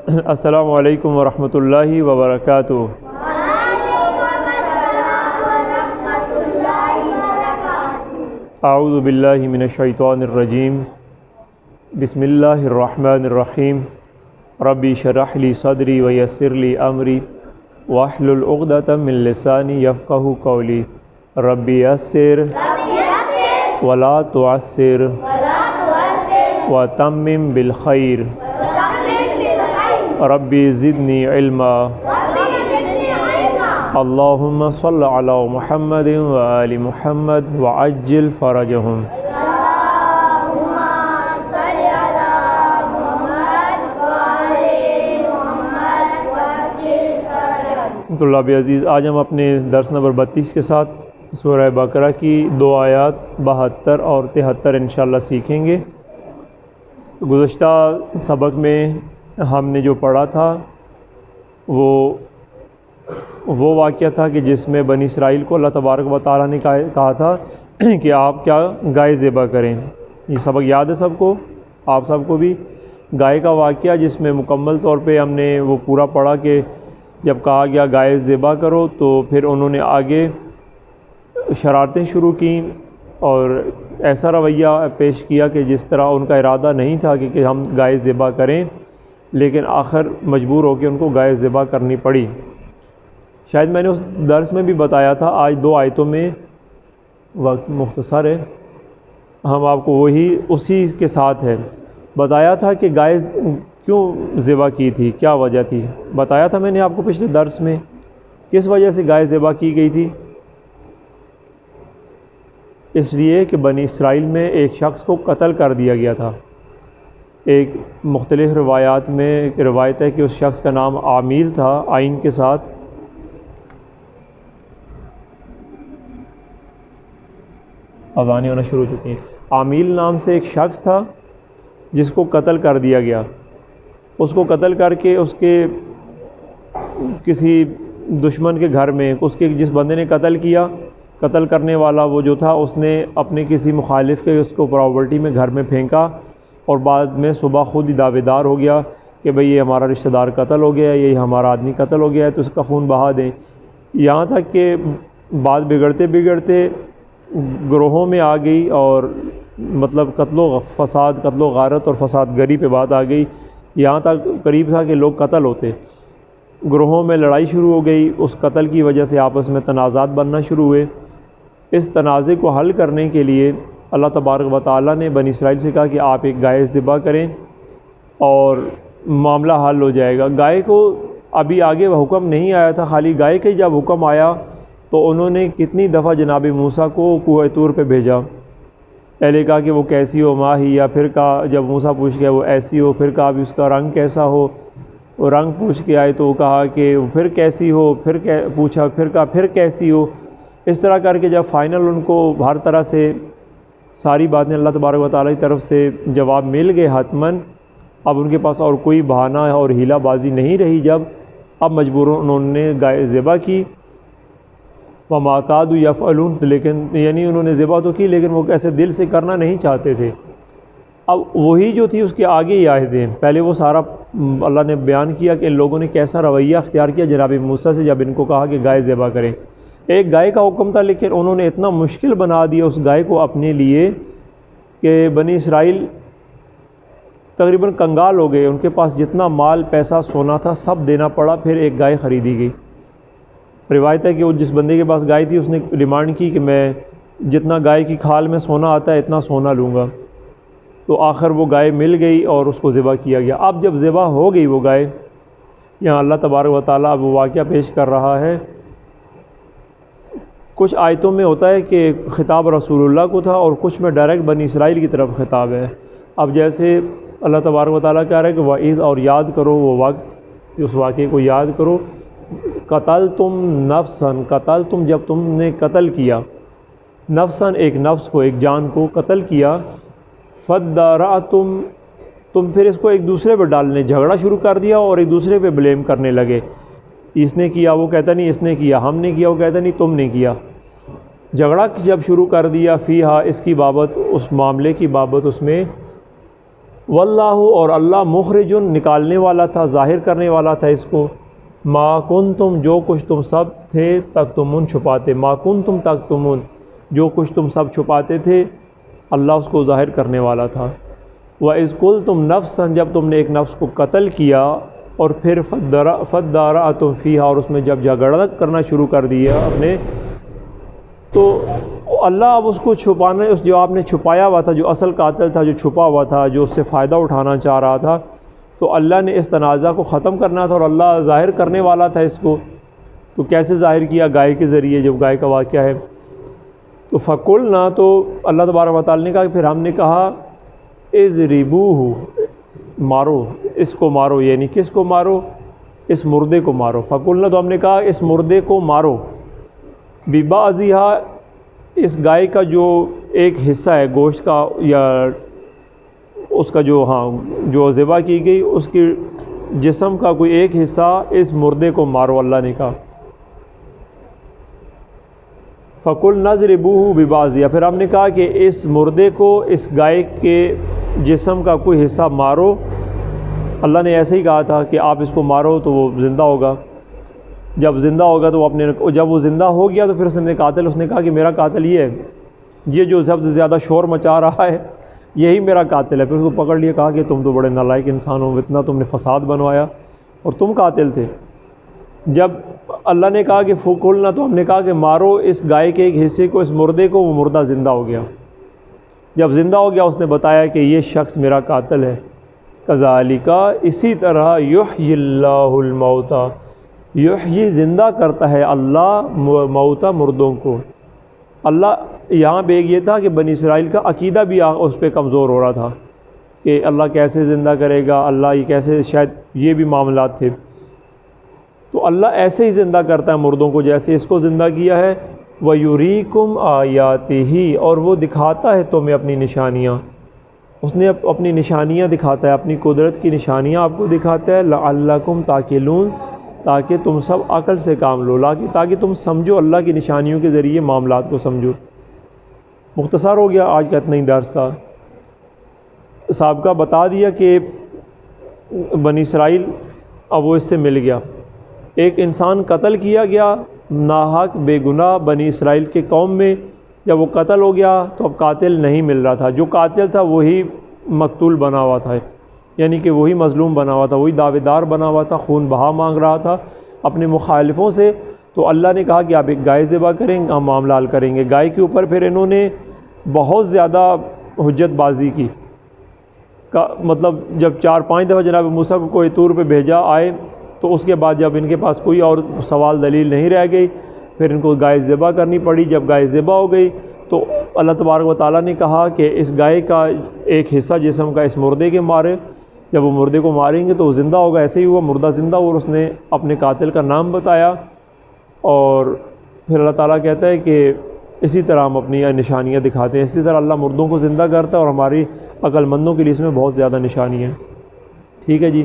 السلام علیکم ورحمۃ اللہ وبرکاتہ۔ اعوذ باللہ من الشیطان الرجیم، بسم اللہ الرحمن الرحیم۔ ربی اشرح لی صدری ویسر لی امری واحلل عقدۃ من لسانی یفقہوا قولی۔ ربی یسر ولا تعسر وتمم بالخیر۔ ربی زدنی علما۔ اللہم صل علی محمد وآل محمد وعجل فرجہم۔ طلاب عزیز، آج ہم اپنے درس نمبر 32 کے ساتھ سورہ بقرہ کی 2 آیات 72 اور 73 انشاءاللہ سیکھیں گے۔ گزشتہ سبق میں ہم نے جو پڑھا تھا وہ واقعہ تھا کہ جس میں بنی اسرائیل کو اللہ تبارک و تعالیٰ نے کہا تھا کہ آپ کیا گائے ذبح کریں۔ یہ سبق یاد ہے سب کو، آپ سب کو بھی؟ گائے کا واقعہ جس میں مکمل طور پہ ہم نے وہ پورا پڑھا کہ جب کہا گیا گائے ذبح کرو تو پھر انہوں نے آگے شرارتیں شروع کیں اور ایسا رویہ پیش کیا کہ جس طرح ان کا ارادہ نہیں تھا کہ ہم گائے ذبح کریں، لیکن آخر مجبور ہو کے ان کو گائے ذبح کرنی پڑی۔ شاید میں نے اس درس میں بھی بتایا تھا، آج 2 آیتوں میں وقت مختصر ہے، ہم آپ کو وہی اسی کے ساتھ ہے۔ بتایا تھا کہ گائے کیوں ذبح کی تھی، کیا وجہ تھی، بتایا تھا میں نے آپ کو پچھلے درس میں کس وجہ سے گائے ذبح کی گئی تھی۔ اس لیے کہ بنی اسرائیل میں ایک شخص کو قتل کر دیا گیا تھا۔ ایک مختلف روایات میں ایک روایت ہے کہ اس شخص کا نام عامیل تھا، آئین کے ساتھ۔ اذانیں ہونا شروع ہو چکی ہیں۔ عامیل نام سے ایک شخص تھا جس کو قتل کر دیا گیا۔ اس کو قتل کر کے اس کے کسی دشمن کے گھر میں، اس کے جس بندے نے قتل کیا، قتل کرنے والا وہ جو تھا، اس نے اپنے کسی مخالف کے اس کو پراپرٹی میں گھر میں پھینکا اور بعد میں صبح خود ہی دعوے دار ہو گیا کہ بھئی یہ ہمارا رشتہ دار قتل ہو گیا ہے، یہ ہمارا آدمی قتل ہو گیا ہے تو اس کا خون بہا دیں۔ یہاں تک کہ بات بگڑتے بگڑتے گروہوں میں آ گئی اور مطلب قتل و فساد، قتل و غارت اور فساد گری پہ بات آ گئی۔ یہاں تک قریب تھا کہ لوگ قتل ہوتے، گروہوں میں لڑائی شروع ہو گئی، اس قتل کی وجہ سے آپس میں تنازعات بننا شروع ہوئے۔ اس تنازع کو حل کرنے کے لیے اللہ تبارک و تعالیٰ نے بنی اسرائیل سے کہا کہ آپ ایک گائے ذبح کریں اور معاملہ حل ہو جائے گا۔ گائے کو ابھی آگے وہ حکم نہیں آیا تھا، خالی گائے کے جب حکم آیا تو انہوں نے کتنی دفعہ جناب موسیٰ کو کوہ طور پہ بھیجا، پہلے کہا کہ وہ کیسی ہو ماہی، یا پھر کہا جب موسیٰ پوچھ گیا وہ ایسی ہو، پھر کہا بھی اس کا رنگ کیسا ہو، وہ رنگ پوچھ کے آئے تو کہا کہ پھر کیسی ہو، پھر پوچھا، پھر کہا پھر کیسی ہو۔ اس طرح کر کے جب فائنل ان کو ہر طرح سے ساری باتیں اللہ تبارک و تعالیٰ کی طرف سے جواب مل گئے حتماً، اب ان کے پاس اور کوئی بہانہ اور ہیلہ بازی نہیں رہی، جب اب مجبوراً انہوں نے گائے ذبح کی۔ وما کادوا یفعلون، لیکن یعنی انہوں نے ذبح تو کی لیکن وہ کیسے دل سے کرنا نہیں چاہتے تھے۔ اب وہی جو تھی اس کے آگے ہی آئے تھے، پہلے وہ سارا اللہ نے بیان کیا کہ ان لوگوں نے کیسا رویہ اختیار کیا جناب موسیٰ سے جب ان کو کہا کہ گائے ذبح کریں۔ ایک گائے کا حکم تھا لیکن انہوں نے اتنا مشکل بنا دیا اس گائے کو اپنے لیے کہ بنی اسرائیل تقریباً کنگال ہو گئے، ان کے پاس جتنا مال پیسہ سونا تھا سب دینا پڑا، پھر ایک گائے خریدی گئی۔ روایت ہے کہ وہ جس بندے کے پاس گائے تھی اس نے ڈیمانڈ کی کہ میں جتنا گائے کی کھال میں سونا آتا ہے اتنا سونا لوں گا، تو آخر وہ گائے مل گئی اور اس کو ذبح کیا گیا۔ اب جب ذبح ہو گئی وہ گائے، یہاں اللہ تبارک و تعالیٰ اب وہ واقعہ پیش کر رہا ہے۔ کچھ آیتوں میں ہوتا ہے کہ خطاب رسول اللہ کو تھا اور کچھ میں ڈائریکٹ بنی اسرائیل کی طرف خطاب ہے۔ اب جیسے اللہ تبارک و تعالیٰ کہہ رہا ہے کہ وَإِذْ، اور یاد کرو وہ وقت، اس واقعے کو یاد کرو، قتلتم نفسا، قتلتم جب تم نے قتل کیا، نفسا ایک نفس کو، ایک جان کو قتل کیا، فادارأتم، تم پھر اس کو ایک دوسرے پہ ڈالنے، جھگڑا شروع کر دیا اور ایک دوسرے پہ بلیم کرنے لگے، اس نے کیا وہ کہتا نہیں اس نے کیا، ہم نے کیا وہ کہتا نہیں تم نے کیا۔ جھگڑا جب شروع کر دیا فیہا، اس کی بابت، اس معاملے کی بابت، اس میں واللہ اور اللہ مخرج نکالنے والا تھا، ظاہر کرنے والا تھا اس کو، ما کنتم جو کچھ تم سب تھے تکتمون چھپاتے، ما کنتم تکتمون جو کچھ تم سب چھپاتے تھے اللہ اس کو ظاہر کرنے والا تھا۔ وَإِذْ قُلْتُمْ نَفْسًا جب تم نے ایک نفس کو قتل کیا اور پھر فَادَّارَأْتُمْ فِيهَا اور اس میں جب جھگڑا کرنا شروع کر دیا آپ نے، تو اللہ اب اس کو چھپانا، اس جو آپ نے چھپایا ہوا تھا، جو اصل قاتل تھا جو چھپا ہوا تھا، جو اس سے فائدہ اٹھانا چاہ رہا تھا، تو اللہ نے اس تنازع کو ختم کرنا تھا اور اللہ ظاہر کرنے والا تھا اس کو۔ تو کیسے ظاہر کیا؟ گائے کے ذریعے، جب گائے کا واقعہ ہے تو فَقُلْنَا تو اللہ تبارک و تعالیٰ نے کہا کہ پھر ہم نے کہا اضربوہ مارو، اس کو مارو، یعنی کس کو مارو؟ اس مردے کو مارو۔ فَقُلْنَا تو ہم نے کہا اس مردے کو مارو، بِبَعْضِهَا اس گائے کا جو ایک حصہ ہے گوشت کا یا اس کا جو ذبح کی گئی اس کی جسم کا کوئی ایک حصہ اس مردے کو مارو، اللہ نے کہا۔ فَقُلْنَا اضْرِبُوهُ بِبَعْضِهَا پھر ہم نے کہا کہ اس مردے کو، اس گائے کے جسم کا کوئی حصہ مارو۔ اللہ نے ایسے ہی کہا تھا کہ آپ اس کو مارو تو وہ زندہ ہوگا، جب زندہ ہوگا تو وہ جب وہ زندہ ہو گیا تو پھر اس نے قاتل، اس نے کہا کہ میرا قاتل یہ ہے، یہ جو سب سے زیادہ شور مچا رہا ہے یہی میرا قاتل ہے۔ پھر اس کو پکڑ لیا، کہا کہ تم تو بڑے نالائق انسان ہو، اتنا تم نے فساد بنوایا اور تم قاتل تھے۔ جب اللہ نے کہا کہ فَقُلْنَا تو ہم نے کہا کہ مارو اس گائے کے ایک حصے کو، اس مردے کو، وہ مردہ زندہ ہو گیا۔ جب زندہ ہو گیا اس نے بتایا کہ یہ شخص میرا قاتل ہے۔ کذالک اسی طرح یحیی اللہ الموتیٰ یحیی زندہ کرتا ہے اللہ موتیٰ مردوں کو۔ اللہ یہاں پہ یہ تھا کہ بنی اسرائیل کا عقیدہ بھی اس پہ کمزور ہو رہا تھا کہ اللہ کیسے زندہ کرے گا، اللہ یہ کیسے، شاید یہ بھی معاملات تھے۔ تو اللہ ایسے ہی زندہ کرتا ہے مردوں کو جیسے اس کو زندہ کیا ہے۔ وَيُرِيكُمْ آيَاتِهِ اور وہ دکھاتا ہے تمہیں اپنی نشانیاں، اس نے اپنی نشانیاں دکھاتا ہے، اپنی قدرت کی نشانیاں آپ کو دکھاتا ہے۔ لَعَلَّكُمْ تَعْقِلُونَ تاکہ تم سب عقل سے کام لو، تاکہ تم سمجھو، اللہ کی نشانیوں کے ذریعے معاملات کو سمجھو۔ مختصر ہو گیا آج کا اتنا ہی درس تھا۔ سابقہ بتا دیا کہ بنی اسرائیل اب وہ اس سے مل گیا، ایک انسان قتل کیا گیا ناحق بے گناہ بنی اسرائیل کے قوم میں، جب وہ قتل ہو گیا تو اب قاتل نہیں مل رہا تھا، جو قاتل تھا وہی مقتول بنا ہوا تھا، یعنی کہ وہی مظلوم بنا ہوا تھا، وہی دعوے دار بنا ہوا تھا، خون بہا مانگ رہا تھا اپنے مخالفوں سے۔ تو اللہ نے کہا کہ آپ ایک گائے ذبح کریں گے، ہم معاملہ حل کریں گے۔ گائے کے اوپر پھر انہوں نے بہت زیادہ حجت بازی کی، مطلب جب 4-5 دفعہ جناب موسیٰ کو کوہ طور پہ بھیجا آئے، تو اس کے بعد جب ان کے پاس کوئی اور سوال دلیل نہیں رہ گئی، پھر ان کو گائے ذبح کرنی پڑی۔ جب گائے ذبح ہو گئی تو اللہ تبارک و تعالیٰ نے کہا کہ اس گائے کا ایک حصہ جسم کا اس مردے کے مارے، جب وہ مردے کو ماریں گے تو وہ زندہ ہوگا۔ ایسے ہی ہوا، مردہ زندہ ہوا اور اس نے اپنے قاتل کا نام بتایا۔ اور پھر اللہ تعالیٰ کہتا ہے کہ اسی طرح ہم اپنی نشانیاں دکھاتے ہیں، اسی طرح اللہ مردوں کو زندہ کرتا ہے اور ہماری عقل مندوں کے لیے اس میں بہت زیادہ نشانیاں ہیں۔ ٹھیک ہے جی،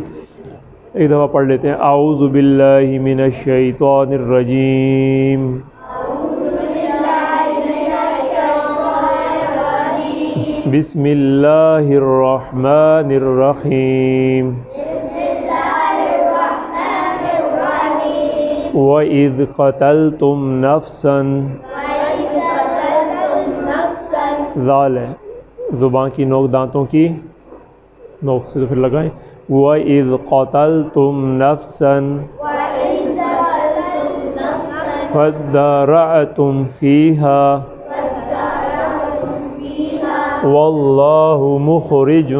ایک دفعہ پڑھ لیتے ہیں۔ اعوذ باللہ من الشیطان الرجیم، بسم اللہ الرحمن الرحیم، وَإِذْ قَتَلْتُمْ نَفْسًا ذال ہے، زبان کی نوک دانتوں کی نوک سے تو پھر لگائیں۔ وَإِذْ قَتَلْتُمْ نَفْسًا فَادَّارَأْتُمْ فِيهَا وَاللَّهُ مُخْرِجٌ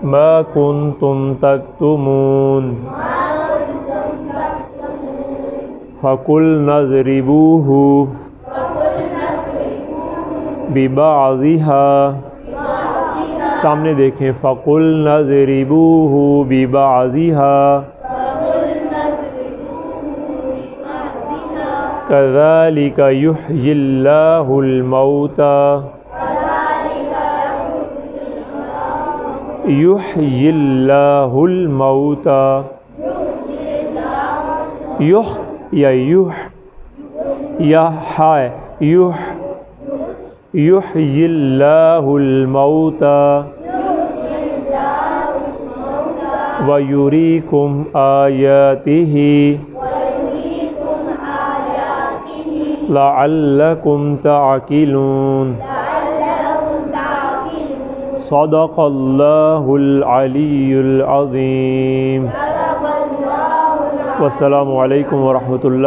مَا كُنْتُمْ تَكْتُمُونَ فَقُلْنَا اضْرِبُوهُ بِبَعْضِهَا سامنے دیکھیں، فَقُلْنَا اضْرِبُوهُ بِبَعْضِهَا كَذَلِكَ يُحْيِي اللَّهُ الْمَوْتَى يُحْيِي اللَّهُ الْمَوْتَى یا یح یا ہائے يحيي الله الموتى ويريكم آياته لعلكم تعقلون صدق الله العلي العظيم. والسلام علیکم ورحمۃ اللہ.